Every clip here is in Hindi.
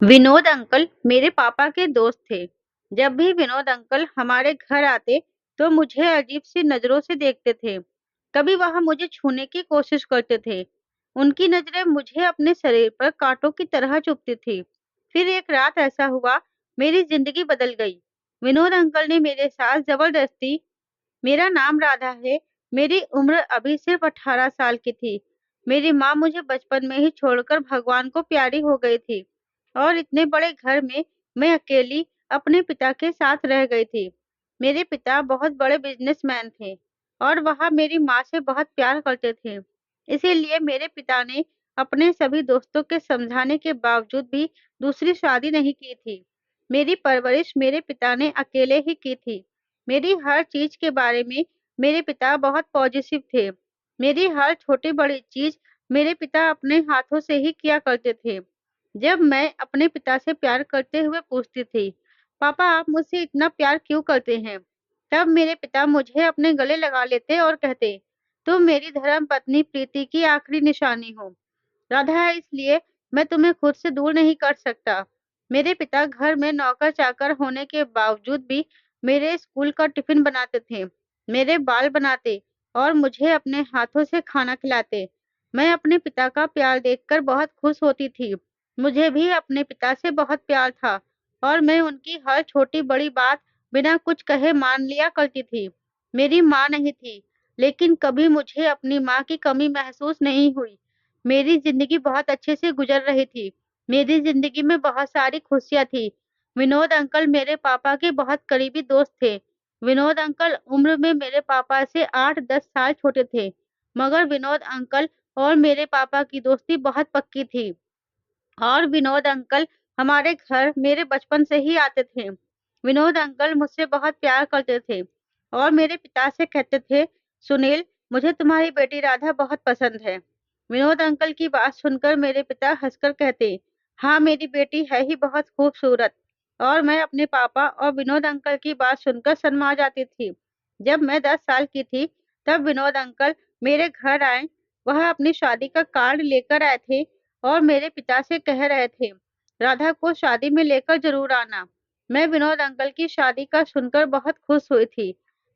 विनोद अंकल मेरे पापा के दोस्त थे। जब भी विनोद अंकल हमारे घर आते, तो मुझे अजीब सी नजरों से देखते थे। कभी वह मुझे छूने की कोशिश करते थे। उनकी नजरें मुझे अपने शरीर पर कांटों की तरह चुभती थी। फिर एक रात ऐसा हुआ, मेरी जिंदगी बदल गई। विनोद अंकल ने मेरे साथ जबरदस्ती। मेरा नाम राधा है। मेरी उम्र अभी सिर्फ 18 साल की थी। मेरी माँ मुझे बचपन में ही छोड़कर भगवान को प्यारी हो गई थी और इतने बड़े घर में मैं अकेली अपने पिता के साथ रह गई थी। मेरे पिता बहुत बड़े बिजनेसमैन थे और वह मेरी माँ से बहुत प्यार करते थे। इसीलिए मेरे पिता ने अपने सभी दोस्तों के समझाने के बावजूद भी दूसरी शादी नहीं की थी। मेरी परवरिश मेरे पिता ने अकेले ही की थी। मेरी हर चीज के बारे में मेरे पिता बहुत पॉजिटिव थे। मेरी हर छोटी बड़ी चीज मेरे पिता अपने हाथों से ही किया करते थे। जब मैं अपने पिता से प्यार करते हुए पूछती थी, पापा आप मुझसे इतना प्यार क्यों करते हैं? तब मेरे पिता मुझे अपने गले लगा लेते और कहते, तुम मेरी धर्म पत्नी प्रीति की आखिरी निशानी हो। राधा है, इसलिए मैं तुम्हें खुद से दूर नहीं कर सकता। मेरे पिता घर में नौकर चाकर होने के बावजूद भी मेरे स्कूल का टिफिन बनाते थे, मेरे बाल बनाते और मुझे अपने हाथों से खाना खिलाते। मैं अपने पिता का प्यार देखकर बहुत खुश होती थी। मुझे भी अपने पिता से बहुत प्यार था और मैं उनकी हर छोटी बड़ी बात बिना कुछ कहे मान लिया करती थी। मेरी माँ नहीं थी, लेकिन कभी मुझे अपनी माँ की कमी महसूस नहीं हुई। मेरी ज़िंदगी बहुत अच्छे से गुज़र रही थी। मेरी ज़िंदगी में बहुत सारी खुशियाँ थी। विनोद अंकल मेरे पापा के बहुत करीबी दोस्त थे। विनोद अंकल उम्र में मेरे पापा से 8-10 साल छोटे थे, मगर विनोद अंकल और मेरे पापा की दोस्ती बहुत पक्की थी। और विनोद अंकल हमारे घर मेरे बचपन से ही आते थे। विनोद अंकल मुझसे बहुत प्यार करते थे और मेरे पिता से कहते थे, सुनील, मुझे तुम्हारी बेटी राधा बहुत पसंद है। विनोद अंकल की बात सुनकर मेरे पिता हंसकर कहते, हाँ मेरी बेटी है ही बहुत खूबसूरत। और मैं अपने पापा और विनोद अंकल की बात सुनकर शर्मा जाती थी। जब मैं 10 साल की थी, तब विनोद अंकल मेरे घर आए। वह अपनी शादी का कार्ड लेकर आए थे और मेरे पिता से कह रहे थे, राधा को शादी में लेकर जरूर आना। मैं विनोद अंकल की शादी का सुनकर बहुत खुश हुई थी।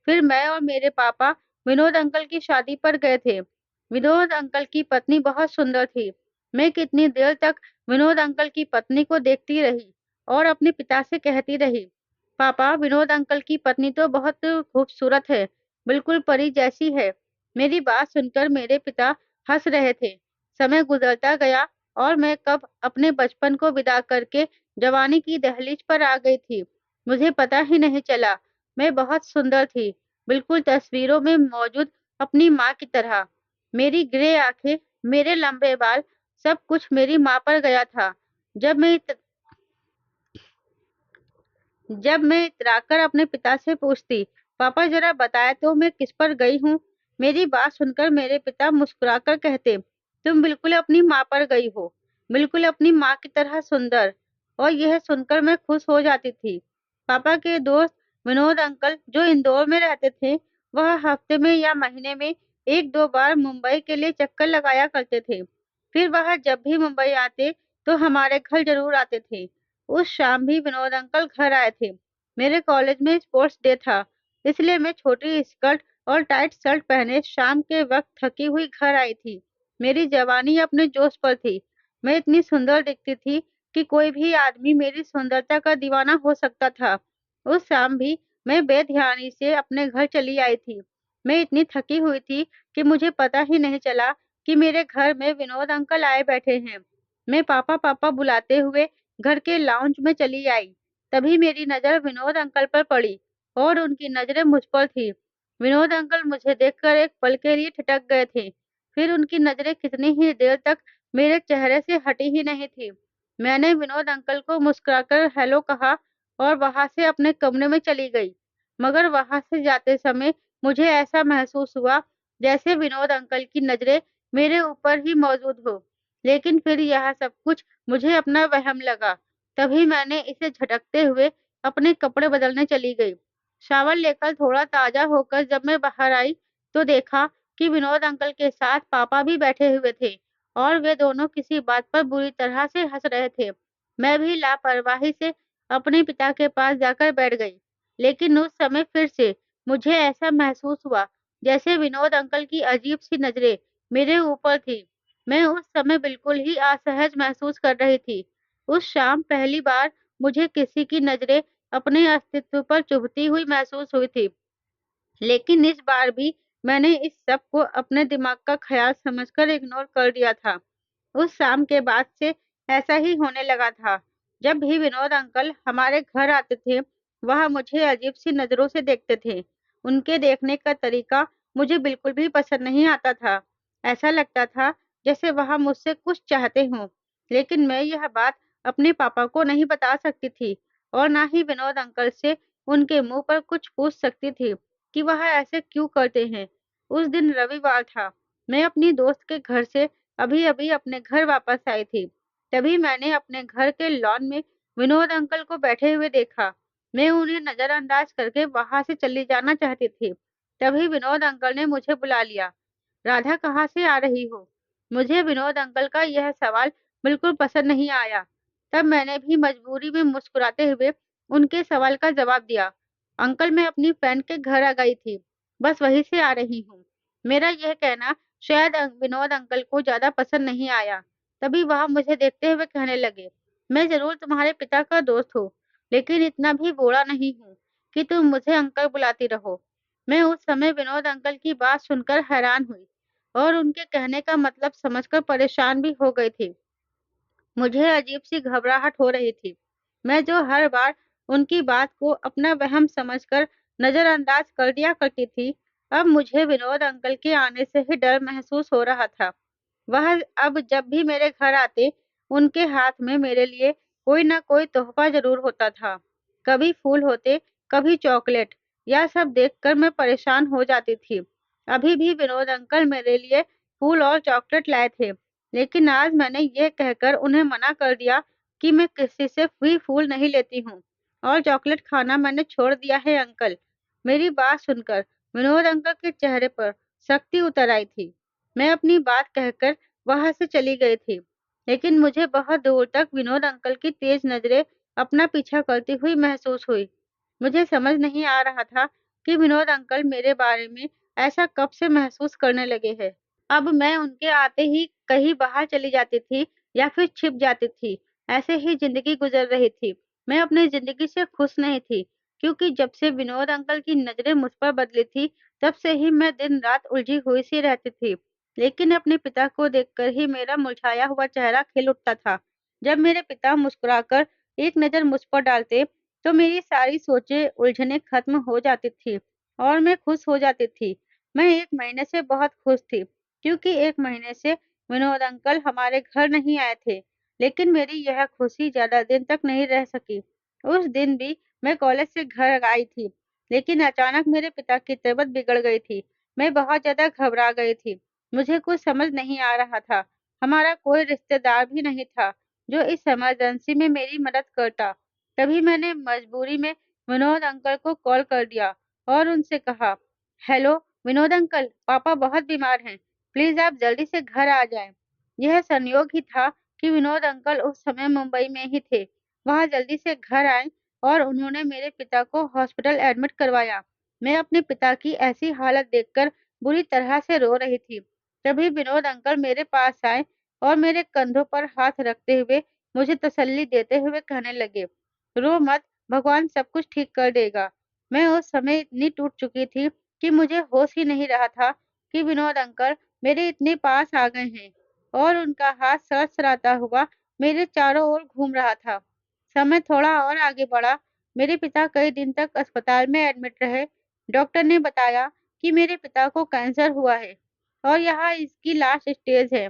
फिर मैं और मेरे पापा विनोद अंकल की शादी पर गए थे। विनोद अंकल की पत्नी बहुत सुंदर थी। मैं कितनी देर तक विनोद अंकल की पत्नी को देखती रही और अपने पिता से कहती रही, पापा विनोद अंकल की पत्नी तो बहुत खूबसूरत है, बिल्कुल परी जैसी है। मेरी बात सुनकर मेरे पिता हंस रहे थे। समय गुजरता गया और मैं कब अपने बचपन को विदा करके जवानी की दहलीज पर आ गई थी, मुझे पता ही नहीं चला। मैं बहुत सुंदर थी, बिल्कुल तस्वीरों में मौजूद अपनी माँ की तरह। मेरी ग्रे आंखें, मेरे लंबे बाल, सब कुछ मेरी माँ पर गया था। जब मैं जब मैं इतराकर अपने पिता से पूछती, पापा जरा बताए तो मैं किस पर गई हूँ? मेरी बात सुनकर मेरे पिता मुस्कुराकर कहते, तुम बिल्कुल अपनी माँ पर गई हो, बिल्कुल अपनी माँ की तरह सुंदर। और यह सुनकर मैं खुश हो जाती थी। पापा के दोस्त विनोद अंकल जो इंदौर में रहते थे, वह हफ्ते में या महीने में 1-2 बार मुंबई के लिए चक्कर लगाया करते थे। फिर वह जब भी मुंबई आते, तो हमारे घर जरूर आते थे। उस शाम भी विनोद अंकल घर आए थे। मेरे कॉलेज में स्पोर्ट्स डे था, इसलिए मैं छोटी स्कर्ट और टाइट शर्ट पहने शाम के वक्त थकी हुई घर आई थी। मेरी जवानी अपने जोश पर थी। मैं इतनी सुंदर दिखती थी कि कोई भी आदमी मेरी सुंदरता का दीवाना हो सकता था। उस शाम भी मैं बेध्यानी से अपने घर चली आई थी। मैं इतनी थकी हुई थी कि मुझे पता ही नहीं चला कि मेरे घर में विनोद अंकल आए बैठे हैं। मैं पापा पापा बुलाते हुए घर के लाउंज में चली आई। तभी मेरी नजर विनोद अंकल पर पड़ी और उनकी नजरें मुझ पर थी। विनोद अंकल मुझे देखकर एक पल के लिए ठिठक गए थे। फिर उनकी नजरें कितनी ही देर तक मेरे चेहरे से हटी ही नहीं थी। मैंने विनोद अंकल को मुस्कुराकर हेलो कहा और वहां से अपने कमरे में चली गई। मगर वहां से जाते समय मुझे ऐसा महसूस हुआ जैसे विनोद अंकल की नजरें मेरे ऊपर ही मौजूद हो। लेकिन फिर यह सब कुछ मुझे अपना वहम लगा। तभी मैंने इसे झटकते हुए अपने कपड़े बदलने चली गई। शावर लेकर थोड़ा ताजा होकर जब मैं बाहर आई, तो देखा कि विनोद अंकल के साथ पापा भी बैठे हुए थे और वे दोनों किसी बात पर बुरी तरह से हंस रहे थे। मैं भी लापरवाही से अपने पिता के पास जाकर बैठ गई। लेकिन उस समय फिर से मुझे ऐसा महसूस हुआ जैसे विनोद अंकल की अजीब-सी नज़रें मेरे ऊपर थी। मैं उस समय बिल्कुल ही असहज महसूस कर रही थी। उस शाम पहली बार मुझे किसी की नज़रें अपने अस्तित्व पर चुभती हुई महसूस हुई थी। लेकिन इस बार भी मैंने इस सब को अपने दिमाग का ख़्याल समझकर इग्नोर कर दिया था। उस शाम के बाद से ऐसा ही होने लगा था। जब भी विनोद अंकल हमारे घर आते थे, वह मुझे अजीब-सी नज़रों से देखते थे। उनके देखने का तरीका मुझे बिल्कुल भी पसंद नहीं आता था। ऐसा लगता था जैसे वह मुझसे कुछ चाहते हों, लेकिन मैं यह बात अपने पापा को नहीं बता सकती थी और ना ही विनोद अंकल से उनके मुँह पर कुछ पूछ सकती थी कि वह ऐसे क्यों करते हैं। उस दिन रविवार था। मैं अपनी दोस्त के घर से अभी-अभी अपने घर वापस आई थी। तभी मैंने अपने घर के लॉन में विनोद अंकल को बैठे हुए देखा। मैं उन्हें नज़रअंदाज करके वहाँ से चली जाना चाहती थी। तभी विनोद अंकल ने मुझे बुला लिया। राधा कहाँ से आ रही हो? मुझे विनोद अंकल का यह सवाल बिल्कुल पसंद नहीं आया। तब मैंने भी मजबूरी में मुस्कुराते हुए उनके सवाल का जवाब दिया। अंकल मैं अपनी फ्रेंड के घर आ गई थी। बस वहीं से आ रही हूँ। मेरा यह कहना शायद विनोद अंकल को ज़्यादा पसंद नहीं आया। तभी वह मुझे देखते हुए कहने लगे, मैं ज़रूर तुम्हारे पिता का दोस्त हूँ, लेकिन इतना भी भोला नहीं हूँ कि तुम मुझे अंकल बुलाती रहो। मैं उस समय विनोद अंकल की बात सुनकर हैरान हुई और उनके कहने का मतलब समझकर परेशान भी हो गई थी। मुझे अजीब-सी घबराहट हो रही थी। मैं जो हर बार उनकी बात को अपना वहम समझकर नज़रअंदाज कर दिया करती थी, अब मुझे विनोद अंकल के आने से ही डर महसूस हो रहा था। वह अब जब भी मेरे घर आते, उनके हाथ में मेरे लिए कोई न कोई तोहफ़ा ज़रूर होता था। कभी फूल होते, कभी चॉकलेट। यह सब देखकर मैं परेशान हो जाती थी। अभी भी विनोद अंकल मेरे लिए फूल और चॉकलेट लाए थे, लेकिन आज मैंने ये कहकर उन्हें मना कर दिया कि मैं किसी से भी फूल नहीं लेती हूँ और चॉकलेट खाना मैंने छोड़ दिया है अंकल। मेरी बात सुनकर विनोद अंकल के चेहरे पर सख्ती उतर आई थी। मैं अपनी बात कहकर वहाँ से चली गई थी, लेकिन मुझे बहुत दूर तक विनोद अंकल की तेज नज़रें अपना पीछा करती हुई महसूस हुई। मुझे समझ नहीं आ रहा था कि विनोद अंकल मेरे बारे में ऐसा कब से महसूस करने लगे हैं। अब मैं उनके आते ही कहीं बाहर चली जाती थी या फिर छिप जाती थी। ऐसे ही ज़िंदगी गुज़र रही थी। मैं अपनी ज़िंदगी से खुश नहीं थी, क्योंकि जब से विनोद अंकल की नज़रें मुझ पर बदली थी, तब से ही मैं दिन-रात उलझी हुई सी रहती थी। लेकिन अपने पिता को देखकर ही मेरा मुरझाया हुआ चेहरा खिल उठता था। जब मेरे पिता मुस्कुराकर एक नज़र मुझ पर डालते, तो मेरी सारी सोचें, उलझनें खत्म हो जाती थी और मैं खुश हो जाती थी। मैं 1 महीने से बहुत खुश थी। क्योंकि 1 महीने से विनोद अंकल हमारे घर नहीं आए थे, लेकिन मेरी यह खुशी ज़्यादा दिन तक नहीं रह सकी। उस दिन भी मैं कॉलेज से घर आई थी, लेकिन अचानक मेरे पिता की तबीयत बिगड़ गई थी। मैं बहुत ज़्यादा घबरा गई थी। मुझे कुछ समझ नहीं आ रहा था। हमारा कोई रिश्तेदार भी नहीं था, जो इस इमरजेंसी में मेरी मदद करता। तभी मैंने मजबूरी में विनोद अंकल को कॉल कर दिया और उनसे कहा, "हेलो विनोद अंकल, पापा बहुत बीमार हैं। प्लीज़ आप जल्दी से घर आ जाएँ।" यह संयोग ही था कि विनोद अंकल उस समय मुंबई में ही थे। वह जल्दी से घर आए और उन्होंने मेरे पिता को हॉस्पिटल एडमिट करवाया। मैं अपने पिता की ऐसी हालत देखकर बुरी तरह से रो रही थी। तभी विनोद अंकल मेरे पास आए और मेरे कंधों पर हाथ रखते हुए मुझे तसल्ली देते हुए कहने लगे, "रो मत, भगवान सब कुछ ठीक कर देगा।" मैं उस समय इतनी टूट चुकी थी कि मुझे होश ही नहीं रहा था कि विनोद अंकल मेरे इतने पास आ गए हैं और उनका हाथ सरसराता हुआ मेरे चारों ओर घूम रहा था। समय थोड़ा और आगे बढ़ा। मेरे पिता कई दिन तक अस्पताल में एडमिट रहे। डॉक्टर ने बताया कि मेरे पिता को कैंसर हुआ है और यह इसकी लास्ट स्टेज है।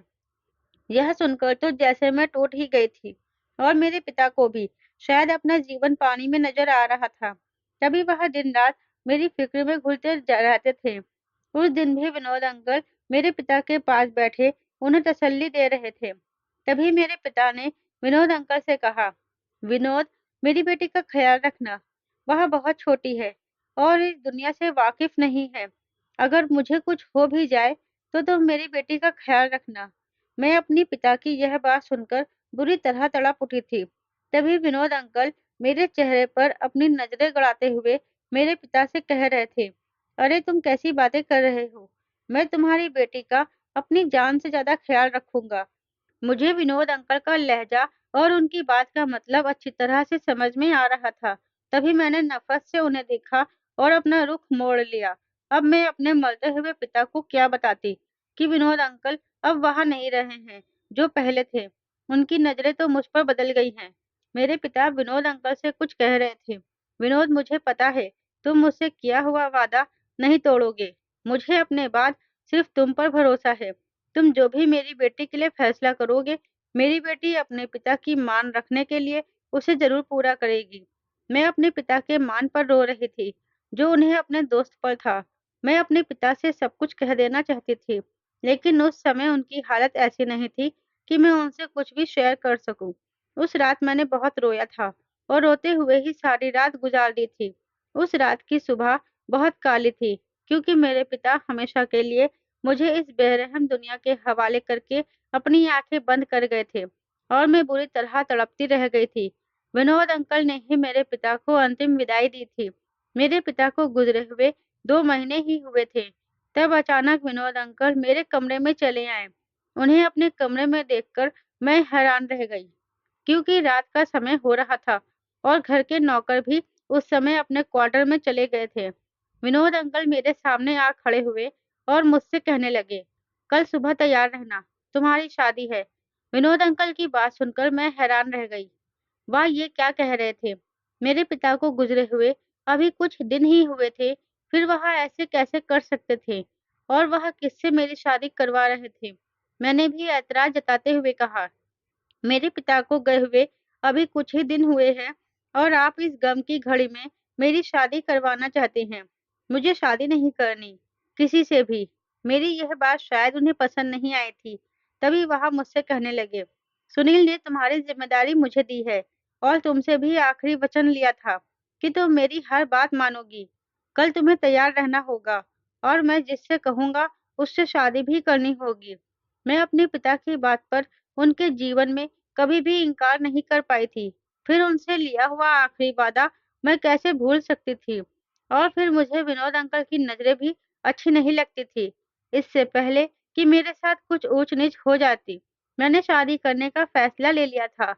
यह सुनकर तो जैसे मैं टूट ही गई थी और मेरे पिता को भी शायद अपना जीवन पानी में नजर आ रहा था। तभी वह दिन-रात मेरी फ़िक्र में घुलते रहते थे। उस दिन भी विनोद अंकल मेरे पिता के पास बैठे उन्हें तसल्ली दे रहे थे। तभी मेरे पिता ने विनोद अंकल से कहा, "विनोद, मेरी बेटी का ख़्याल रखना। वह बहुत छोटी है और इस दुनिया से वाक़िफ़ नहीं है। अगर मुझे कुछ हो भी जाए, तो तुम मेरी बेटी का ख़्याल रखना।" मैं अपने पिता की यह बात सुनकर बुरी तरह तड़प उठी थी। तभी विनोद अंकल मेरे चेहरे पर अपनी नजरें गड़ाते हुए मेरे पिता से कह रहे थे, अरे तुम कैसी बातें कर रहे हो? मैं तुम्हारी बेटी का अपनी जान से ज्यादा ख्याल रखूंगा। मुझे विनोद अंकल का लहजा और उनकी बात का मतलब अच्छी तरह से समझ में आ रहा था। तभी मैंने नफरत से उन्हें देखा और अपना रुख मोड़ लिया। अब मैं अपने मरते हुए पिता को क्या बताती कि विनोद अंकल अब वहां नहीं रहे हैं, जो पहले थे। उनकी नजरें तो मुझ पर बदल गई हैं। मेरे पिता विनोद अंकल से कुछ कह रहे थे। विनोद, मुझे पता है तुम मुझसे किया हुआ वादा नहीं तोड़ोगे। मुझे अपने बाद सिर्फ तुम पर भरोसा है। तुम जो भी मेरी बेटी के लिए फैसला करोगे, मेरी बेटी अपने पिता की मान रखने के लिए उसे जरूर पूरा करेगी। मैं अपने पिता के मान पर रो रही थी, जो उन्हें अपने दोस्त पर था। मैं अपने पिता से सब कुछ कह देना चाहती थी, लेकिन उस समय उनकी हालत ऐसी नहीं थी कि मैं उनसे कुछ भी शेयर कर सकूं। उस रात मैंने बहुत रोया था और रोते हुए ही सारी रात गुजार दी थी। उस रात की सुबह बहुत काली थी, क्योंकि मेरे पिता हमेशा के लिए मुझे इस बेरहम दुनिया के हवाले करके अपनी आंखें बंद कर गए थे और मैं बुरी तरह तड़पती रह गई थी। विनोद अंकल ने ही मेरे पिता को अंतिम विदाई दी थी। मेरे पिता को गुजरे हुए 2 महीने ही हुए थे। तब अचानक विनोद अंकल मेरे कमरे में चले आए। उन्हें अपने कमरे में देखकर मैं हैरान रह गई, क्योंकि रात का समय हो रहा था और घर के नौकर भी उस समय अपने क्वार्टर में चले गए थे। विनोद अंकल मेरे सामने आ खड़े हुए और मुझसे कहने लगे, कल सुबह तैयार रहना, तुम्हारी शादी है। विनोद अंकल की बात सुनकर मैं हैरान रह गई। वह ये क्या कह रहे थे? मेरे पिता को गुजरे हुए अभी कुछ दिन ही हुए थे, फिर वह ऐसे कैसे कर सकते थे? और वह किससे मेरी शादी करवा रहे थे? मैंने भी ऐतराज जताते हुए कहा, मेरे पिता को गए हुए अभी कुछ ही दिन हुए हैं और आप इस गम की घड़ी में मेरी शादी करवाना चाहते हैं। मुझे शादी नहीं करनी, किसी से भी। मेरी यह बात शायद उन्हें पसंद नहीं आई थी। तभी वह मुझसे कहने लगे, सुनील ने तुम्हारी जिम्मेदारी मुझे दी है और तुमसे भी आखिरी वचन लिया था कि तुम मेरी हर बात मानोगी। कल तुम्हें तैयार रहना होगा और मैं जिससे कहूंगा उससे शादी भी करनी होगी। मैं अपने पिता की बात पर उनके जीवन में कभी भी इनकार नहीं कर पाई थी। फिर उनसे लिया हुआ आखिरी वादा मैं कैसे भूल सकती थी? और फिर मुझे विनोद अंकल की नजरें भी अच्छी नहीं लगती थी। इससे पहले कि मेरे साथ कुछ ऊंच नीच हो जाती, मैंने शादी करने का फैसला ले लिया था।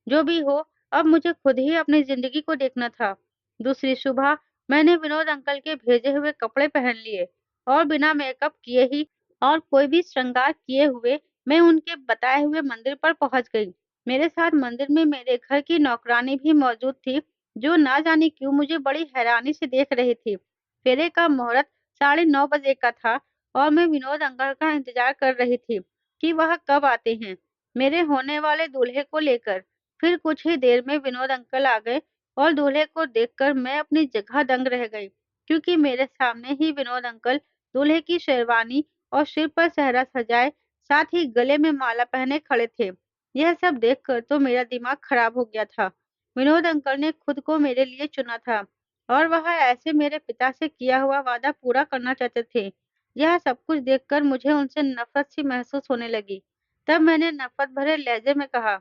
जो भी हो, अब मुझे खुद ही अपनी जिंदगी को देखना था। दूसरी सुबह मैंने विनोद अंकल के भेजे हुए कपड़े पहन लिए और बिना मेकअप किए ही और कोई भी श्रृंगार किए हुए मैं उनके बताए हुए मंदिर पर पहुंच गई। मेरे साथ मंदिर में मेरे घर की नौकरानी भी मौजूद थी, जो ना जाने क्यों मुझे बड़ी हैरानी से देख रही थी। फेरे का मुहूर्त 9:30 बजे का था और मैं विनोद अंकल का इंतजार कर रही थी कि वह कब आते हैं मेरे होने वाले दूल्हे को लेकर। फिर कुछ ही देर में विनोद अंकल आ गए और दूल्हे को देखकर मैं अपनी जगह दंग रह गई, क्योंकि मेरे सामने ही विनोद अंकल दूल्हे की शेरवानी और सिर पर सहरा सजाए, साथ ही गले में माला पहने खड़े थे। यह सब देखकर तो मेरा दिमाग खराब हो गया था। विनोद अंकल ने खुद को मेरे लिए चुना था और वह ऐसे मेरे पिता से किया हुआ वादा पूरा करना चाहते थे। यह सब कुछ देखकर मुझे उनसे नफरत सी महसूस होने लगी। तब मैंने नफरत भरे लहजे में कहा,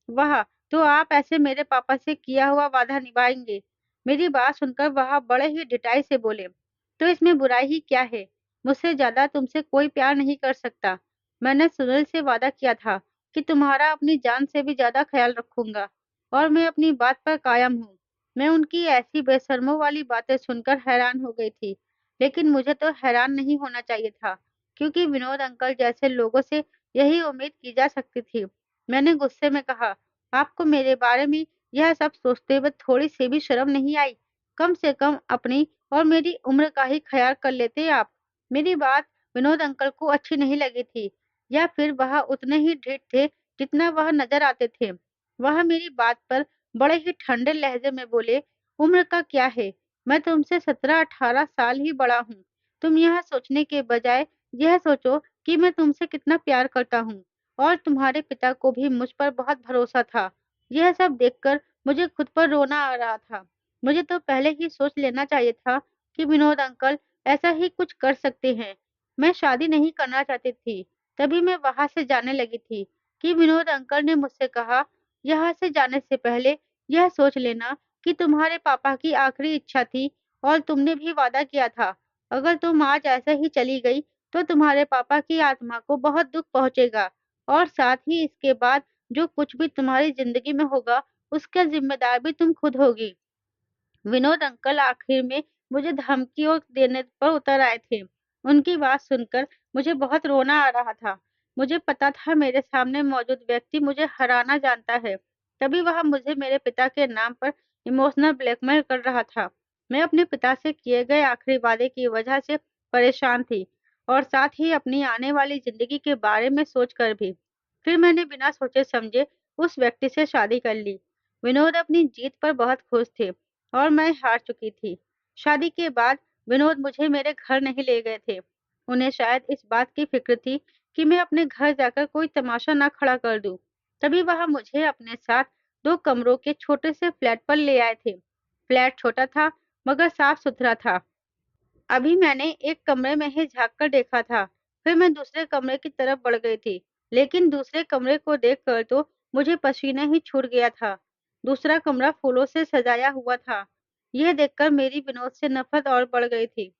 वाह, तो आप ऐसे मेरे पापा से किया हुआ वादा निभाएंगे? मेरी बात सुनकर वह बड़े ही ढिठाई से बोले, तो इसमें बुराई ही क्या है? मुझसे ज्यादा तुमसे कोई प्यार नहीं कर सकता। मैंने सुनील से वादा किया था कि तुम्हारा अपनी जान से भी ज्यादा ख्याल रखूंगा और मैं अपनी बात पर कायम हूँ। मैं उनकी ऐसी बेशर्मों वाली बातें सुनकर हैरान हो गई थी, लेकिन मुझे तो हैरान नहीं होना चाहिए था, क्योंकि विनोद अंकल जैसे लोगों से यही उम्मीद की जा सकती थी। मैंने गुस्से में कहा, आपको मेरे बारे में यह सब सोचते हुए थोड़ी सी भी शर्म नहीं आई? कम से कम अपनी और मेरी उम्र का ही ख्याल कर लेते आप। मेरी बात विनोद अंकल को अच्छी नहीं लगी थी, या फिर वह उतने ही ढीठ थे जितना वह नजर आते थे। वह मेरी बात पर बड़े ही ठंडे लहजे में बोले, उम्र का क्या है? मैं तुमसे 17-18 साल ही बड़ा हूँ। तुम यह सोचने के बजाय यह सोचो कि मैं तुमसे कितना प्यार करता हूँ और तुम्हारे पिता को भी मुझ पर बहुत भरोसा था। यह सब देखकर मुझे खुद पर रोना आ रहा था। मुझे तो पहले ही सोच लेना चाहिए था कि विनोद अंकल ऐसा ही कुछ कर सकते हैं। मैं शादी नहीं करना चाहती थी। तभी मैं वहां से जाने लगी थी कि विनोद अंकल ने मुझसे कहा, यहाँ से जाने से पहले यह सोच लेना कि तुम्हारे पापा की आखिरी इच्छा थी और तुमने भी वादा किया था। अगर तुम आज ऐसे ही चली गई, तो तुम्हारे पापा की आत्मा को बहुत दुःख पहुँचेगा और साथ ही इसके बाद जो कुछ भी तुम्हारी ज़िंदगी में होगा, उसका ज़िम्मेदार भी तुम खुद होगी। विनोद अंकल आखिर में मुझे धमकियों देने पर उतर आए थे। उनकी बात सुनकर मुझे बहुत रोना आ रहा था। मुझे पता था मेरे सामने मौजूद व्यक्ति मुझे हराना जानता है। तभी वह मुझे मेरे पिता के नाम पर इमोशनल ब्लैकमेल कर रहा था। मैं अपने पिता से किए गए आखिरी वादे की वजह से परेशान थी और साथ ही अपनी आने वाली जिंदगी के बारे में सोचकर भी। फिर मैंने बिना सोचे समझे उस व्यक्ति से शादी कर ली। विनोद अपनी जीत पर बहुत खुश थे और मैं हार चुकी थी। शादी के बाद विनोद मुझे मेरे घर नहीं ले गए थे। उन्हें शायद इस बात की फिक्र थी कि मैं अपने घर जाकर कोई तमाशा ना खड़ा कर दूं। तभी वह मुझे अपने साथ 2 कमरों के छोटे से फ्लैट पर ले आए थे। फ्लैट छोटा था मगर साफ सुथरा था। अभी मैंने एक कमरे में ही झाँक कर देखा था, फिर मैं दूसरे कमरे की तरफ बढ़ गई थी, लेकिन दूसरे कमरे को देखकर तो मुझे पसीना ही छूट गया था। दूसरा कमरा फूलों से सजाया हुआ था। यह देखकर मेरी विनोद से नफरत और बढ़ गई थी।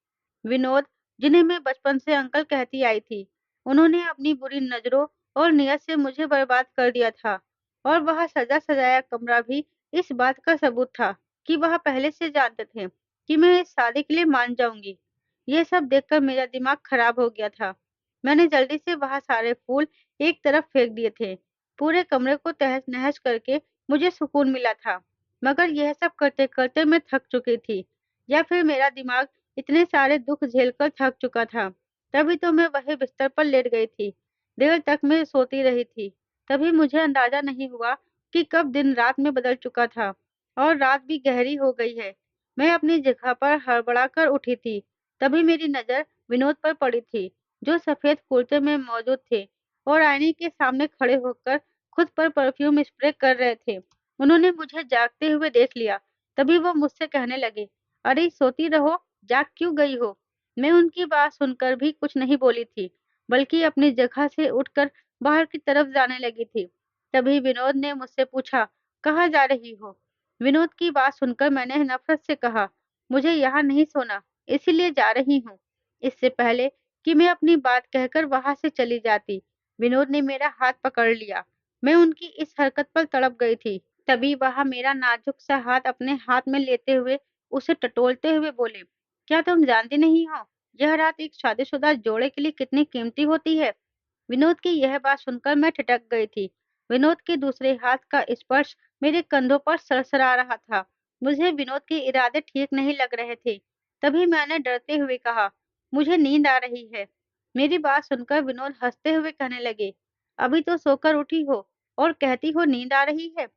विनोद, जिन्हें मैं बचपन से अंकल कहती आई थी, उन्होंने अपनी बुरी नज़रों और नियत से मुझे बर्बाद कर दिया था और वह सजा-सजाया कमरा भी इस बात का सबूत था कि वह पहले से जानते थे कि मैं इस शादी के लिए मान जाऊँगी। ये सब देखकर मेरा दिमाग खराब हो गया था। मैंने जल्दी से वहाँ सारे फूल एक तरफ फेंक दिए थे। पूरे कमरे को तहस-नहस करके मुझे सुकून मिला था, मगर यह सब करते-करते मैं थक चुकी थी या फिर मेरा दिमाग इतने सारे दुःख झेलकर थक चुका था। तभी तो मैं वही बिस्तर पर लेट गई थी। देर तक मैं सोती रही थी। तभी मुझे अंदाज़ा नहीं हुआ कि कब दिन रात में बदल चुका था और रात भी गहरी हो गई है। मैं अपनी जगह पर हड़बड़ाकर उठी थी। तभी मेरी नज़र विनोद पर पड़ी थी, जो सफ़ेद कुर्ते में मौजूद थे और आईने के सामने खड़े होकर खुद पर परफ्यूम स्प्रे कर रहे थे। उन्होंने मुझे जागते हुए देख लिया। तभी वो मुझसे कहने लगे, "अरे सोती रहो, जाग क्यों गई हो?" मैं उनकी बात सुनकर भी कुछ नहीं बोली थी, बल्कि अपनी जगह से उठकर बाहर की तरफ जाने लगी थी। तभी विनोद ने मुझसे पूछा, "कहाँ जा रही हो?" विनोद की बात सुनकर मैंने नफ़रत से कहा, "मुझे यहाँ नहीं सोना, इसीलिए जा रही हूँ।" इससे पहले कि मैं अपनी बात कहकर वहाँ से चली जाती, विनोद ने मेरा हाथ पकड़ लिया। मैं उनकी इस हरकत पर तड़प गई थी। तभी वह मेरा नाजुक सा हाथ अपने हाथ में लेते हुए उसे टटोलते हुए बोले, "क्या तुम जानती नहीं हो, यह रात एक शादीशुदा जोड़े के लिए कितनी कीमती होती है?" विनोद की यह बात सुनकर मैं ठिठक गई थी। विनोद के दूसरे हाथ का स्पर्श मेरे कंधों पर सरसरा रहा था। मुझे विनोद के इरादे ठीक नहीं लग रहे थे। तभी मैंने डरते हुए कहा, "मुझे नींद आ रही है।" मेरी बात सुनकर विनोद हंसते हुए कहने लगे, "अभी तो सोकर उठी हो और कहती हो नींद आ रही है।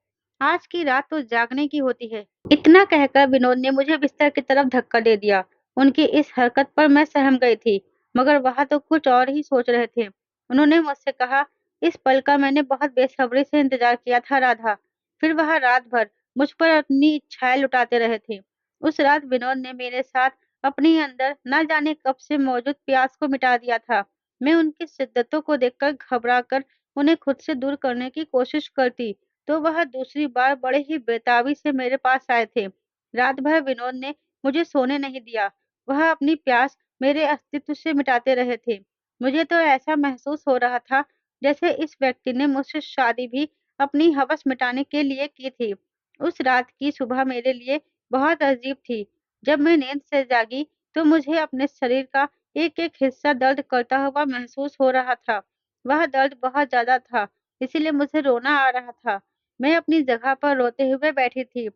आज की रात तो जागने की होती है।" इतना कहकर विनोद ने मुझे बिस्तर की तरफ धक्का दे दिया। उनकी इस हरकत पर मैं सहम गई थी, मगर वह तो कुछ और ही सोच रहे थे। उन्होंने मुझसे कहा, "इस पल का मैंने बहुत बेसब्री से इंतज़ार किया था राधा।" फिर वह रात भर मुझ पर अपनी इच्छाएँ लुटाते रहे थे। उस रात विनोद ने मेरे साथ अपने अंदर ना जाने कब से मौजूद प्यास को मिटा दिया था। मैं उनकी शिद्दतों को देखकर घबराकर उन्हें खुद से दूर करने की कोशिश करती, तो वह दूसरी बार बड़े ही बेताबी से मेरे पास आए थे। रात भर विनोद ने मुझे सोने नहीं दिया। वह अपनी प्यास मेरे अस्तित्व से मिटाते रहे थे। मुझे तो ऐसा महसूस हो रहा था जैसे इस व्यक्ति ने मुझसे शादी भी अपनी हवस मिटाने के लिए की थी। उस रात की सुबह मेरे लिए बहुत अजीब थी। जब मैं नींद से जागी तो मुझे अपने शरीर का एक-एक हिस्सा दर्द करता हुआ महसूस हो रहा था। वह दर्द बहुत ज़्यादा था, इसीलिए मुझे रोना आ रहा था। मैं अपनी जगह पर रोते हुए बैठी थी।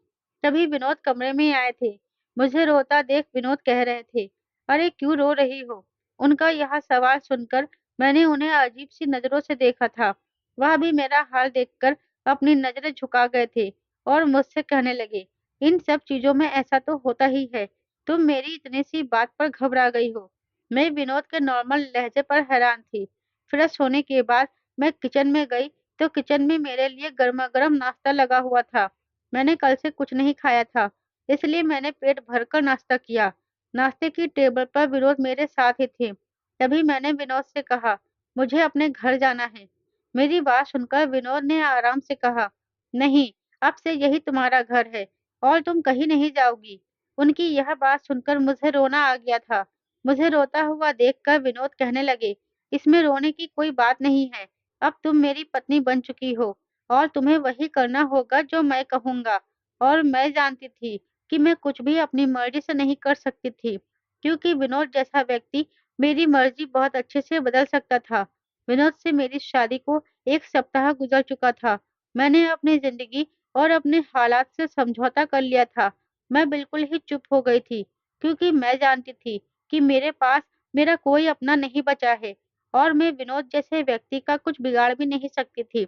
तभी विनोद कमरे में आए थे। मुझे रोता देख विनोद कह रहे थे, "अरे क्यों रो रही हो?" उनका यह सवाल सुनकर मैंने उन्हें अजीब-सी नज़रों से देखा था। वह भी मेरा हाल देखकर अपनी नज़रें झुका गए थे और मुझसे कहने लगे, "इन सब चीज़ों में ऐसा तो होता ही है। तुम मेरी इतनी-सी बात पर घबरा गई हो।" मैं विनोद के नॉर्मल लहज़े पर हैरान थी। फ्रेश होने के बाद मैं किचन में गई, तो किचन में मेरे लिए गरमा-गरम नाश्ता लगा हुआ था। मैंने कल से कुछ नहीं खाया था, इसलिए मैंने पेट भरकर नाश्ता किया। नाश्ते की टेबल पर विनोद मेरे साथ ही थे। तभी मैंने विनोद से कहा, "मुझे अपने घर जाना है।" मेरी बात सुनकर विनोद ने आराम से कहा, "नहीं, अब से यही तुम्हारा घर है और तुम कहीं नहीं जाओगी। उनकी यह बात सुनकर मुझे रोना आ गया था। मुझे रोता हुआ देखकर विनोद कहने लगे, इसमें रोने की कोई बात नहीं है। अब तुम मेरी पत्नी बन चुकी हो और तुम्हें वही करना होगा जो मैं कहूँगा। और मैं जानती थी कि मैं कुछ भी अपनी मर्जी से नहीं कर सकती थी, क्योंकि विनोद जैसा व्यक्ति मेरी मर्जी बहुत अच्छे से बदल सकता था। विनोद से मेरी शादी को 1 सप्ताह गुजर चुका था। मैंने अपनी जिंदगी और अपने हालात से समझौता कर लिया था। मैं बिल्कुल ही चुप हो गई थी, क्योंकि मैं जानती थी कि मेरे पास मेरा कोई अपना नहीं बचा है और मैं विनोद जैसे व्यक्ति का कुछ बिगाड़ भी नहीं सकती थी।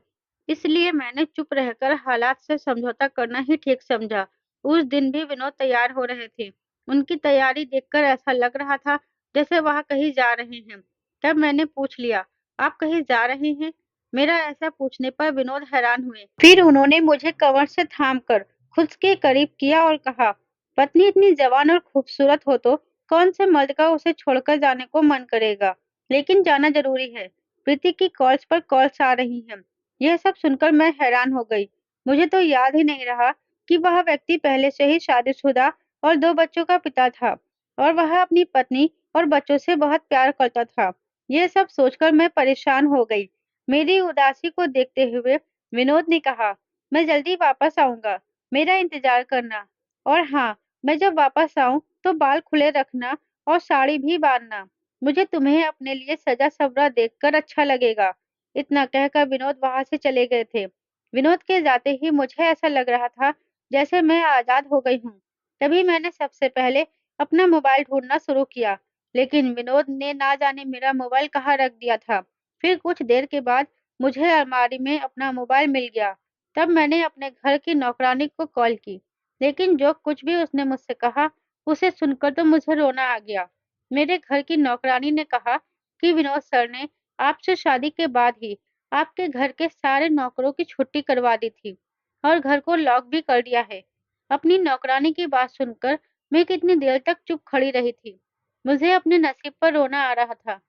इसलिए मैंने चुप रहकर हालात से समझौता करना ही ठीक समझा। उस दिन भी विनोद तैयार हो रहे थे। उनकी तैयारी देखकर ऐसा लग रहा था जैसे वह कहीं जा रहे हैं। तब मैंने पूछ लिया, आप कहीं जा रहे हैं? मेरा ऐसा पूछने पर विनोद हैरान हुए। फिर उन्होंने मुझे कमर से थामकर खुद के करीब किया और कहा, पत्नी इतनी जवान और खूबसूरत हो तो कौन से मर्द का उसे छोड़कर जाने को मन करेगा? लेकिन जाना जरूरी है। प्रीति की कॉल्स पर कॉल्स आ रही हैं। यह सब सुनकर मैं हैरान हो गई। मुझे तो याद ही नहीं रहा कि वह व्यक्ति पहले से ही शादीशुदा और 2 बच्चों का पिता था और वह अपनी पत्नी और बच्चों से बहुत प्यार करता था। यह सब सोचकर मैं परेशान हो गई। मेरी उदासी को देखते हुए विनोद ने कहा, मैं जल्दी वापस आऊंगा, मेरा इंतजार करना। और हाँ, मैं जब वापस आऊं तो बाल खुले रखना और साड़ी भी बांधना। मुझे तुम्हें अपने लिए सजा सवरा देखकर अच्छा लगेगा। इतना कहकर विनोद वहां से चले गए थे। विनोद के जाते ही मुझे ऐसा लग रहा था जैसे मैं आजाद हो गई हूँ। तभी मैंने सबसे पहले अपना मोबाइल ढूंढना शुरू किया, लेकिन विनोद ने ना जाने मेरा मोबाइल कहाँ रख दिया था। फिर कुछ देर के बाद मुझे अलमारी में अपना मोबाइल मिल गया। तब मैंने अपने घर की नौकरानी को कॉल की, लेकिन जो कुछ भी उसने मुझसे कहा, उसे सुनकर तो मुझे रोना आ गया। मेरे घर की नौकरानी ने कहा कि विनोद सर ने आपसे शादी के बाद ही आपके घर के सारे नौकरों की छुट्टी करवा दी थी और घर को लॉक भी कर दिया है। अपनी नौकरानी की बात सुनकर मैं कितनी देर तक चुप खड़ी रही थी। मुझे अपने नसीब पर रोना आ रहा था।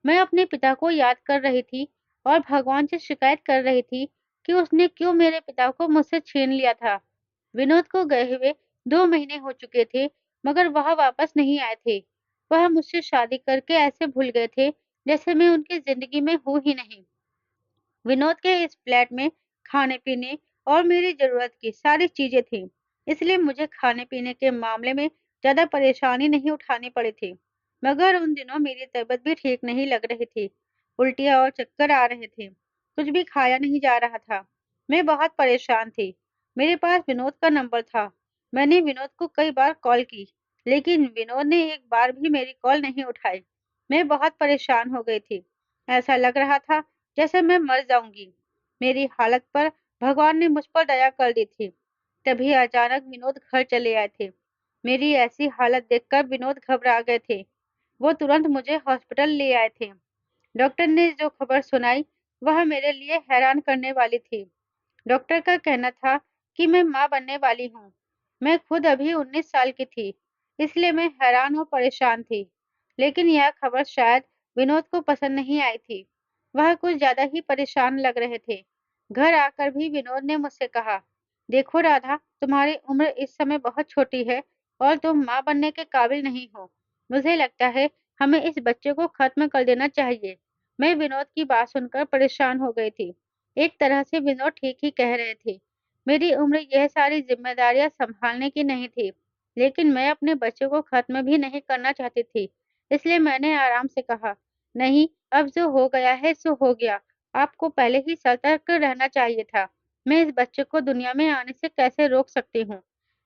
मैं अपने पिता को याद कर रही थी और भगवान से शिकायत कर रही थी कि उसने क्यों मेरे पिता को मुझसे छीन लिया था। विनोद को गए हुए 2 महीने हो चुके थे, मगर वह वापस नहीं आए थे। वह मुझसे शादी करके ऐसे भूल गए थे जैसे मैं उनकी जिंदगी में हूं ही नहीं। विनोद के इस फ्लैट में खाने-पीने और मेरी ज़रूरत की सारी चीज़ें थीं, इसलिए मुझे खाने-पीने के मामले में ज़्यादा परेशानी नहीं उठानी पड़ी थी। मगर उन दिनों मेरी तबीयत भी ठीक नहीं लग रही थी। उल्टियाँ और चक्कर आ रहे थे। कुछ भी खाया नहीं जा रहा था। मैं बहुत परेशान थी। मेरे पास विनोद का नंबर था। मैंने विनोद को कई बार कॉल की, लेकिन विनोद ने एक बार भी मेरी कॉल नहीं उठाई। मैं बहुत परेशान हो गई थी। ऐसा लग रहा था जैसे मैं मर जाऊंगी। मेरी हालत पर भगवान ने मुझ पर दया कर दी थी। तभी अचानक विनोद घर चले आए थे। मेरी ऐसी हालत देखकर विनोद घबरा गए थे। वो तुरंत मुझे हॉस्पिटल ले आए थे। डॉक्टर ने जो खबर सुनाई वह मेरे लिए हैरान करने वाली थी। डॉक्टर का कहना था कि मैं माँ बनने वाली हूँ। मैं खुद अभी 19 साल की थी, इसलिए मैं हैरान और परेशान थी। लेकिन यह खबर शायद विनोद को पसंद नहीं आई थी। वह कुछ ज्यादा ही परेशान लग रहे थे। घर आकर भी विनोद ने मुझसे कहा, देखो राधा, तुम्हारी उम्र इस समय बहुत छोटी है और तुम माँ बनने के काबिल नहीं हो। मुझे लगता है हमें इस बच्चे को खत्म कर देना चाहिए। मैं विनोद की बात सुनकर परेशान हो गई थी। एक तरह से विनोद ठीक ही कह रहे थे। मेरी उम्र यह सारी जिम्मेदारियां संभालने की नहीं थी, लेकिन मैं अपने बच्चे को खत्म भी नहीं करना चाहती थी। इसलिए मैंने आराम से कहा, नहीं, अब जो हो गया है सो हो गया। आपको पहले ही सतर्क रहना चाहिए था। मैं इस बच्चे को दुनिया में आने से कैसे रोक सकती हूँ?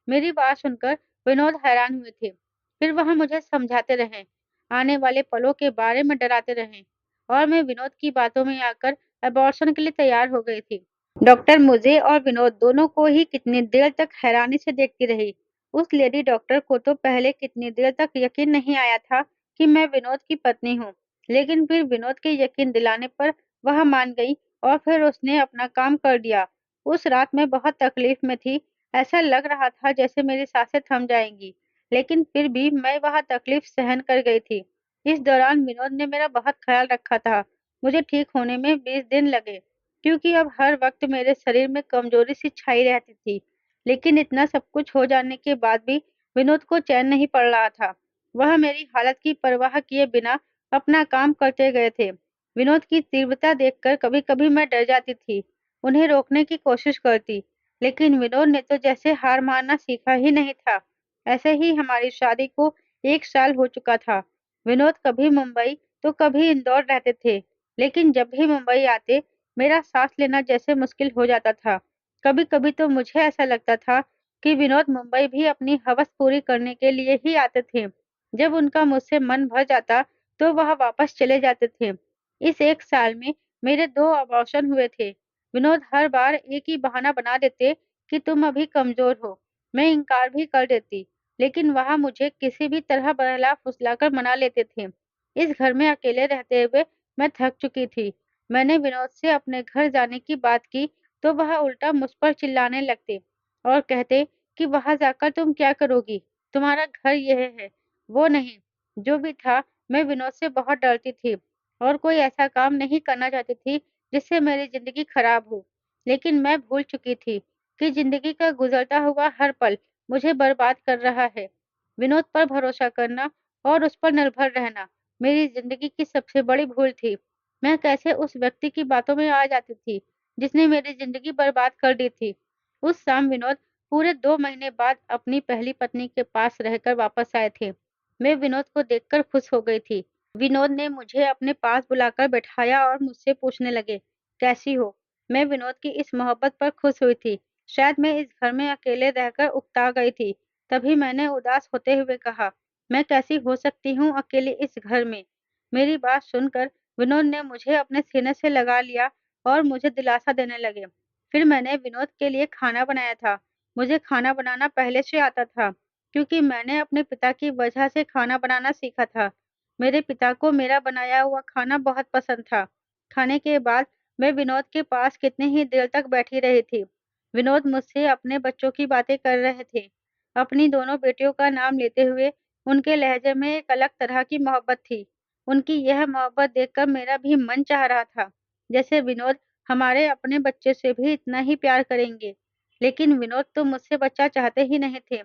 मेरी बात सुनकर विनोद हैरान हुए थे। फिर वह मुझे समझाते रहे, आने वाले पलों के बारे में डराते रहे और मैं विनोद की बातों में आकर अबॉर्शन के लिए तैयार हो गई थी। डॉक्टर मुझे और विनोद दोनों को ही कितनी देर तक हैरानी से देखती रही। उस लेडी डॉक्टर को तो पहले कितनी देर तक यकीन नहीं आया था कि मैं विनोद की पत्नी हूँ, लेकिन फिर विनोद के यकीन दिलाने पर वह मान गई और फिर उसने अपना काम कर दिया। उस रात मैं बहुत तकलीफ में थी। ऐसा लग रहा था जैसे मेरी सांसें थम जाएंगी, लेकिन फिर भी मैं वह तकलीफ सहन कर गई थी। इस दौरान विनोद ने मेरा बहुत ख्याल रखा था। मुझे ठीक होने में 20 दिन लगे। क्योंकि अब हर वक़्त मेरे शरीर में कमज़ोरी सी छाई रहती थी। लेकिन इतना सब कुछ हो जाने के बाद भी विनोद को चैन नहीं पड़ रहा था। वह मेरी हालत की परवाह किए बिना अपना काम करते गए थे। विनोद की तीव्रता देखकर कभी-कभी मैं डर जाती थी, उन्हें रोकने की कोशिश करती, लेकिन विनोद ने तो जैसे हार मानना सीखा ही नहीं था। ऐसे ही हमारी शादी को 1 साल हो चुका था। विनोद कभी मुंबई तो कभी इंदौर रहते थे, लेकिन जब भी मुंबई आते मेरा साँस लेना जैसे मुश्किल हो जाता था। कभी-कभी तो मुझे ऐसा लगता था कि विनोद मुंबई भी अपनी हवस पूरी करने के लिए ही आते थे। जब उनका मुझसे मन भर जाता, तो वह वापस चले जाते थे। इस 1 साल में मेरे 2 अबॉर्शन हुए थे। विनोद हर बार एक ही बहाना बना देते कि तुम अभी कमज़ोर हो। मैं इनकार भी कर देती, लेकिन वह मुझे किसी भी तरह बहला-फुसलाकर मना लेते थे। इस घर में अकेले रहते हुए मैं थक चुकी थी। मैंने विनोद से अपने घर जाने की बात की, तो वह उल्टा मुझ पर चिल्लाने लगते और कहते कि वहाँ जाकर तुम क्या करोगी? तुम्हारा घर यह है, वो नहीं। जो भी था, मैं विनोद से बहुत डरती थी और कोई ऐसा काम नहीं करना चाहती थी, जिससे मेरी ज़िंदगी खराब हो। लेकिन मैं भूल चुकी थी कि ज़िंदगी का गुज़रता हुआ हर पल मुझे बर्बाद कर रहा है। विनोद पर भरोसा करना और उस पर निर्भर रहना मेरी ज़िंदगी की सबसे बड़ी भूल थी। मैं कैसे उस व्यक्ति की बातों में आ जाती थी, जिसने मेरी ज़िंदगी बर्बाद कर दी थी। उस शाम विनोद पूरे 2 महीने बाद अपनी पहली पत्नी के पास रहकर वापस आए थे। मैं विनोद को देखकर खुश हो गई थी। विनोद ने मुझे अपने पास बुलाकर बैठाया और मुझसे पूछने लगे, कैसी हो? मैं विनोद की इस मोहब्बत पर खुश हुई थी। शायद मैं इस घर में अकेले रहकर उकता गई थी। तभी मैंने उदास होते हुए कहा, मैं कैसी हो सकती हूँ अकेली इस घर में? मेरी बात सुनकर विनोद ने मुझे अपने सीने से लगा लिया और मुझे दिलासा देने लगे। फिर मैंने विनोद के लिए खाना बनाया था। मुझे खाना बनाना पहले से आता था, क्योंकि मैंने अपने पिता की वजह से खाना बनाना सीखा था। मेरे पिता को मेरा बनाया हुआ खाना बहुत पसंद था। खाने के बाद मैं विनोद के पास कितनी ही देर तक बैठी रही थी। विनोद मुझसे अपने बच्चों की बातें कर रहे थे। अपनी दोनों बेटियों का नाम लेते हुए उनके लहजे में एक अलग तरह की मोहब्बत थी। उनकी यह मोहब्बत देखकर मेरा भी मन चाह रहा था, जैसे विनोद हमारे अपने बच्चे से भी इतना ही प्यार करेंगे। लेकिन विनोद तो मुझसे बच्चा चाहते ही नहीं थे।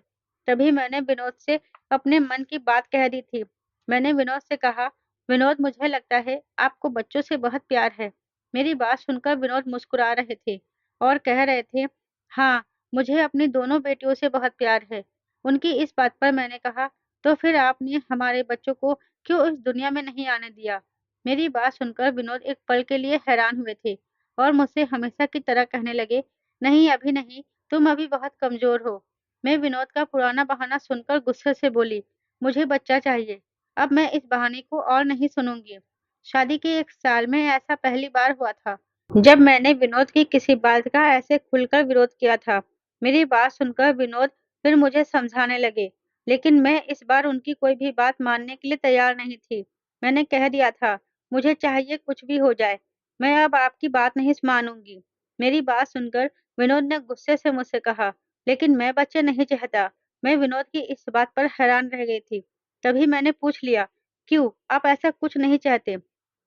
तभी मैंने विनोद से अपने मन की बात कह दी थी। मैंने विनोद से कहा, विनोद मुझे लगता है आपको बच्चों से बहुत प्यार है। मेरी बात सुनकर विनोद मुस्कुरा रहे थे और कह रहे थे, हाँ, मुझे अपनी दोनों बेटियों से बहुत प्यार है। उनकी इस बात पर मैंने कहा, तो फिर आपने हमारे बच्चों को क्यों इस दुनिया में नहीं आने दिया? मेरी बात सुनकर विनोद एक पल के लिए हैरान हुए थे और मुझसे हमेशा की तरह कहने लगे, नहीं अभी नहीं, तुम अभी बहुत कमज़ोर हो। मैं विनोद का पुराना बहाना सुनकर गुस्से से बोली, मुझे बच्चा चाहिए। अब मैं इस बहाने को और नहीं सुनूँगी। शादी के 1 साल में ऐसा पहली बार हुआ था, जब मैंने विनोद की किसी बात का ऐसे खुलकर विरोध किया था। मेरी बात सुनकर विनोद फिर मुझे समझाने लगे, लेकिन मैं इस बार उनकी कोई भी बात मानने के लिए तैयार नहीं थी। मैंने कह दिया था, मुझे चाहिए कुछ भी हो जाए, मैं अब आपकी बात नहीं मानूँगी। मेरी बात सुनकर विनोद ने गुस्से से मुझसे कहा, लेकिन मैं बच्चे नहीं चाहता। मैं विनोद की इस बात पर हैरान रह गई थी। तभी मैंने पूछ लिया, क्यों? आप ऐसा कुछ नहीं चाहते?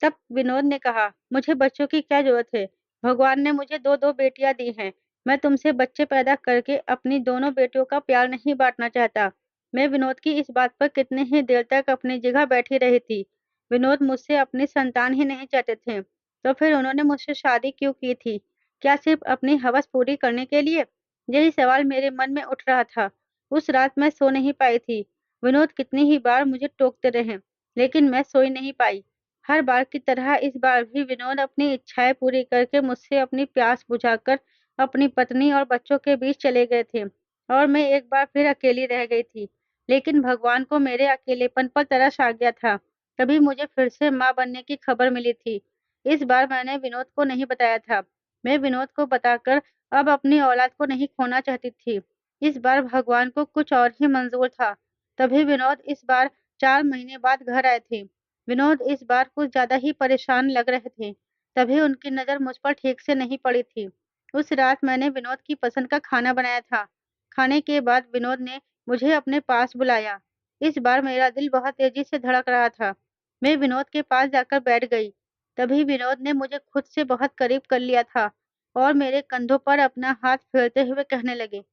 तब विनोद ने कहा, मुझे बच्चों की क्या ज़रूरत है? भगवान ने मुझे 2-2 बेटियाँ दी हैं। मैं तुमसे बच्चे पैदा करके अपनी दोनों बेटियों का प्यार नहीं बाँटना चाहता। मैं विनोद की इस बात पर कितनी ही देर तक अपनी जगह बैठी रही थी। विनोद मुझसे अपनी संतान ही नहीं चाहते थे, तो फिर उन्होंने मुझसे शादी क्यों की थी? क्या सिर्फ़ अपनी हवस पूरी करने के लिए? यही सवाल मेरे मन में उठ रहा था। उस रात मैं सो नहीं पाई थी। विनोद कितनी ही बार मुझे टोकते रहे, लेकिन मैं सोई नहीं पाई। हर बार की तरह इस बार भी विनोद अपनी इच्छाएँ पूरी करके मुझसे अपनी प्यास बुझाकर अपनी पत्नी और बच्चों के बीच चले गए थे और मैं एक बार फिर अकेली रह गई थी। लेकिन भगवान को मेरे अकेलेपन पर तरस आ गया था। तभी मुझे फिर से माँ बनने की खबर मिली थी। इस बार मैंने विनोद को नहीं बताया था। मैं विनोद को बताकर अब अपनी औलाद को नहीं खोना चाहती थी। इस बार भगवान को कुछ और ही मंज़ूर था। तभी विनोद इस बार 4 महीने बाद घर आए थे। विनोद इस बार कुछ ज़्यादा ही परेशान लग रहे थे, तभी उनकी नज़र मुझ पर ठीक से नहीं पड़ी थी। उस रात मैंने विनोद की पसंद का खाना बनाया था। खाने के बाद विनोद ने मुझे अपने पास बुलाया। इस बार मेरा दिल बहुत तेज़ी से धड़क रहा था। मैं विनोद के पास जाकर बैठ गई तभी विनोद ने मुझे खुद से बहुत करीब कर लिया था और मेरे कंधों पर अपना हाथ फेरते हुए कहने लगे,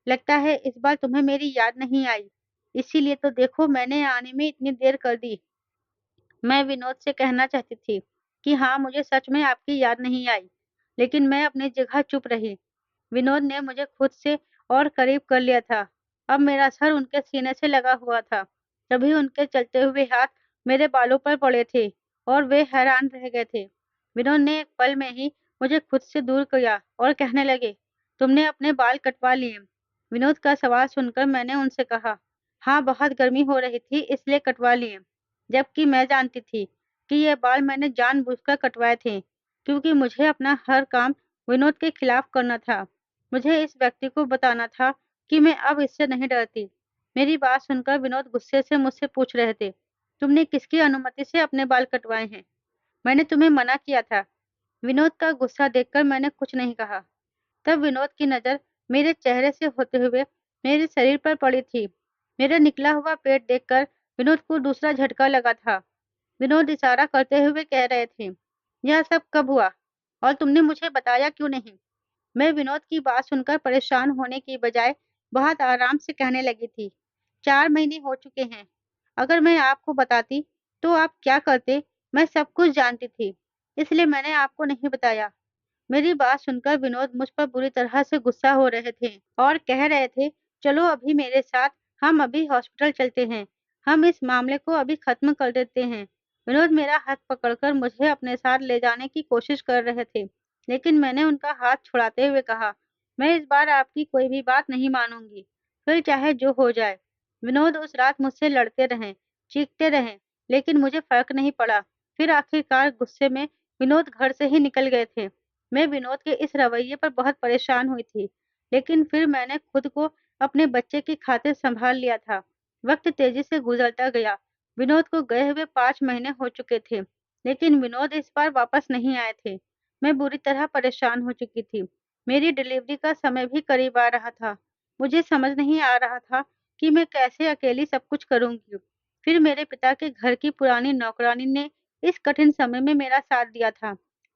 लगता है इस बार तुम्हें मेरी याद नहीं आई, इसीलिए तो देखो मैंने आने में इतनी देर कर दी। मैं विनोद से कहना चाहती थी कि हाँ, मुझे सच में आपकी याद नहीं आई, लेकिन मैं अपनी जगह चुप रही। विनोद ने मुझे खुद से और करीब कर लिया था। अब मेरा सर उनके सीने से लगा हुआ था। तभी उनके चलते हुए हाथ मेरे बालों पर पड़े थे और वे हैरान रह गए थे। विनोद ने एक पल में ही मुझे खुद से दूर किया और कहने लगे, तुमने अपने बाल कटवा लिए? विनोद का सवाल सुनकर मैंने उनसे कहा, हाँ, बहुत गर्मी हो रही थी इसलिए कटवा लिए। जबकि मैं जानती थी कि ये बाल मैंने जानबूझकर कटवाए थे, क्योंकि मुझे अपना हर काम विनोद के खिलाफ करना था। मुझे इस व्यक्ति को बताना था कि मैं अब इससे नहीं डरती। मेरी बात सुनकर विनोद गुस्से से मुझसे पूछ रहे थे, तुमने किसकी अनुमति से अपने बाल कटवाए हैं? मैंने तुम्हें मना किया था। विनोद का गुस्सा देखकर मैंने कुछ नहीं कहा। तब विनोद की नज़र मेरे चेहरे से होते हुए मेरे शरीर पर पड़ी थी। मेरा निकला हुआ पेट देखकर विनोद को दूसरा झटका लगा था। विनोद इशारा करते हुए कह रहे थे, यह सब कब हुआ और तुमने मुझे बताया क्यों नहीं? मैं विनोद की बात सुनकर परेशान होने की बजाय बहुत आराम से कहने लगी थी, 4 महीने हो चुके हैं। अगर मैं आपको बताती तो आप क्या करते? मैं सब कुछ जानती थी, इसलिए मैंने आपको नहीं बताया। मेरी बात सुनकर विनोद मुझ पर बुरी तरह से गुस्सा हो रहे थे और कह रहे थे, चलो अभी मेरे साथ, हम अभी हॉस्पिटल चलते हैं, हम इस मामले को अभी खत्म कर देते हैं। विनोद मेरा हाथ पकड़कर मुझे अपने साथ ले जाने की कोशिश कर रहे थे, लेकिन मैंने उनका हाथ छुड़ाते हुए कहा, मैं इस बार आपकी कोई भी बात नहीं मानूंगी, फिर चाहे जो हो जाए। विनोद उस रात मुझसे लड़ते रहे, चीखते रहे, लेकिन मुझे फर्क नहीं पड़ा। फिर आखिरकार गुस्से में विनोद घर से ही निकल गए थे। मैं विनोद के इस रवैये पर बहुत परेशान हुई थी, लेकिन फिर मैंने खुद को अपने बच्चे की खातिर संभाल लिया था। वक्त तेजी से गुजरता गया। विनोद को गए हुए 5 महीने हो चुके थे, लेकिन विनोद इस बार वापस नहीं आए थे। मैं बुरी तरह परेशान हो चुकी थी। मेरी डिलीवरी का समय भी करीब आ रहा था। मुझे समझ नहीं आ रहा था कि मैं कैसे अकेली सब कुछ करूंगी। फिर मेरे पिता के घर की पुरानी नौकरानी ने इस कठिन समय में मेरा साथ दिया था।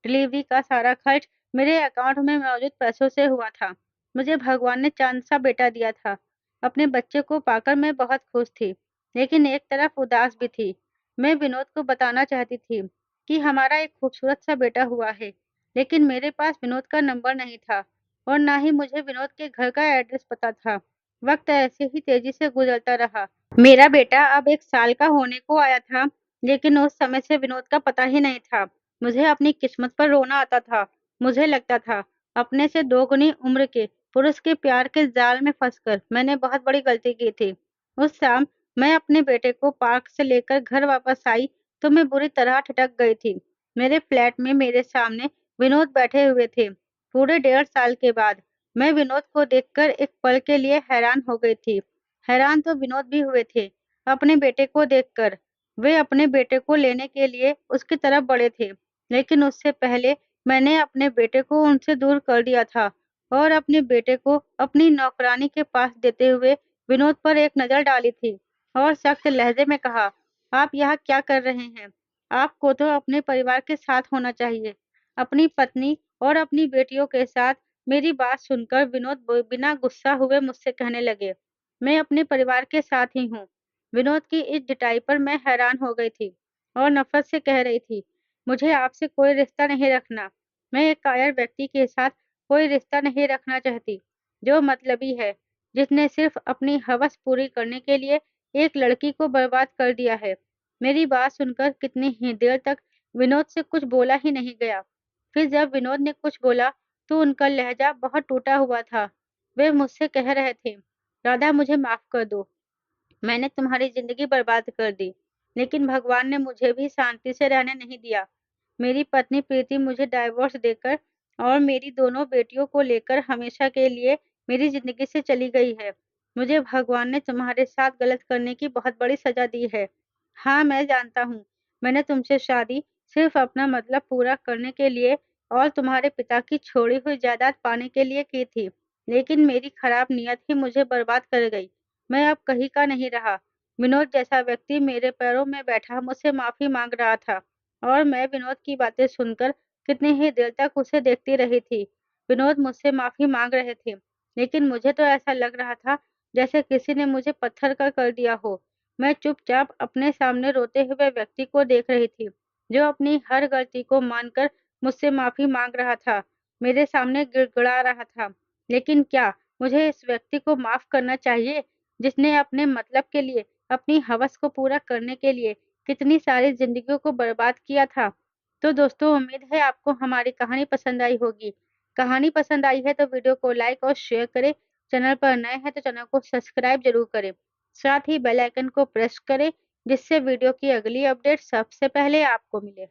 डिलीवरी का सारा खर्च मेरे अकाउंट में मौजूद पैसों से हुआ था। मुझे भगवान ने चाँद सा बेटा दिया था। अपने बच्चे को पाकर मैं बहुत खुश थी, लेकिन एक तरफ उदास भी थी। मैं विनोद को बताना चाहती थी कि हमारा एक खूबसूरत सा बेटा हुआ है, लेकिन मेरे पास विनोद का नंबर नहीं था और ना ही मुझे विनोद के घर का एड्रेस पता था। वक्त ऐसे ही तेजी से गुजरता रहा। मेरा बेटा अब 1 साल का होने को आया था, लेकिन उस समय से विनोद का पता ही नहीं था। मुझे अपनी किस्मत पर रोना आता था। मुझे लगता था अपने से दोगुनी उम्र के पुरुष के प्यार के जाल में फंसकर मैंने बहुत बड़ी गलती की थी। उस शाम मैं अपने बेटे को पार्क से लेकर घर वापस आई तो मैं बुरी तरह ठिठक गई थी। मेरे फ्लैट में मेरे सामने विनोद बैठे हुए थे। पूरे 1.5 साल के बाद मैं विनोद को देखकर एक पल के लिए हैरान हो गई थी। हैरान तो विनोद भी हुए थे अपने बेटे को देखकर। वे अपने बेटे को लेने के लिए उसकी तरफ बढ़े थे, लेकिन उससे पहले मैंने अपने बेटे को उनसे दूर कर दिया था और अपने बेटे को अपनी नौकरानी के पास देते हुए विनोद पर एक नज़र डाली थी और सख्त लहजे में कहा, आप यहाँ क्या कर रहे हैं? आपको तो अपने परिवार के साथ होना चाहिए। अपनी पत्नी और अपनी बेटियों के साथ। मेरी बात सुनकर विनोद बिना गुस्सा हुए मुझसे कहने लगे, मैं अपने परिवार के साथ ही हूँ। विनोद की इस डिटाई पर मैं हैरान हो गई थी और नफरत से कह रही थी, मुझे आपसे कोई रिश्ता नहीं रखना। मैं एक कायर व्यक्ति के साथ कोई रिश्ता नहीं रखना चाहती, जो मतलबी है, जिसने सिर्फ अपनी हवस पूरी करने के लिए एक लड़की को बर्बाद कर दिया है। मेरी बात सुनकर कितनी ही देर तक विनोद से कुछ बोला ही नहीं गया। फिर जब विनोद ने कुछ बोला, तो उनका लहजा बहुत टूटा हुआ था। वे मुझसे कह रहे थे, राधा, मुझे माफ कर दो। मैंने तुम्हारी ज़िंदगी बर्बाद कर दी, लेकिन भगवान ने मुझे भी शांति से रहने नहीं दिया। मेरी पत्नी प्रीति मुझे डाइवोर्स देकर और मेरी दोनों बेटियों को लेकर हमेशा के लिए मेरी ज़िंदगी से चली गई है। मुझे भगवान ने तुम्हारे साथ गलत करने की बहुत बड़ी सज़ा दी है। हाँ, मैं जानता हूँ, मैंने तुमसे शादी सिर्फ अपना मतलब पूरा करने के लिए और तुम्हारे पिता की छोड़ी हुई जायदाद पाने के लिए की थी, लेकिन मेरी खराब नीयत ही मुझे बर्बाद कर गई। मैं अब कहीं का नहीं रहा। विनोद जैसा व्यक्ति मेरे पैरों में बैठा मुझसे माफ़ी माँग रहा था और मैं विनोद की बातें सुनकर कितनी ही देर तक उसे देखती रही थी। विनोद मुझसे माफी मांग रहे थे, लेकिन मुझे तो ऐसा लग रहा था जैसे किसी ने मुझे पत्थर का कर दिया हो। मैं चुपचाप अपने सामने रोते हुए व्यक्ति को देख रही थी, जो अपनी हर गलती को मानकर मुझसे माफी मांग रहा था, मेरे सामने गिड़गिड़ा रहा था। लेकिन क्या मुझे इस व्यक्ति को माफ करना चाहिए, जिसने अपने मतलब के लिए, अपनी हवस को पूरा करने के लिए कितनी सारी जिंदगियों को बर्बाद किया था। तो दोस्तों, उम्मीद है आपको हमारी कहानी पसंद आई होगी। कहानी पसंद आई है तो वीडियो को लाइक और शेयर करें। चैनल पर नए हैं तो चैनल को सब्सक्राइब जरूर करें। साथ ही बेल आइकन को प्रेस करें, जिससे वीडियो की अगली अपडेट सबसे पहले आपको मिले।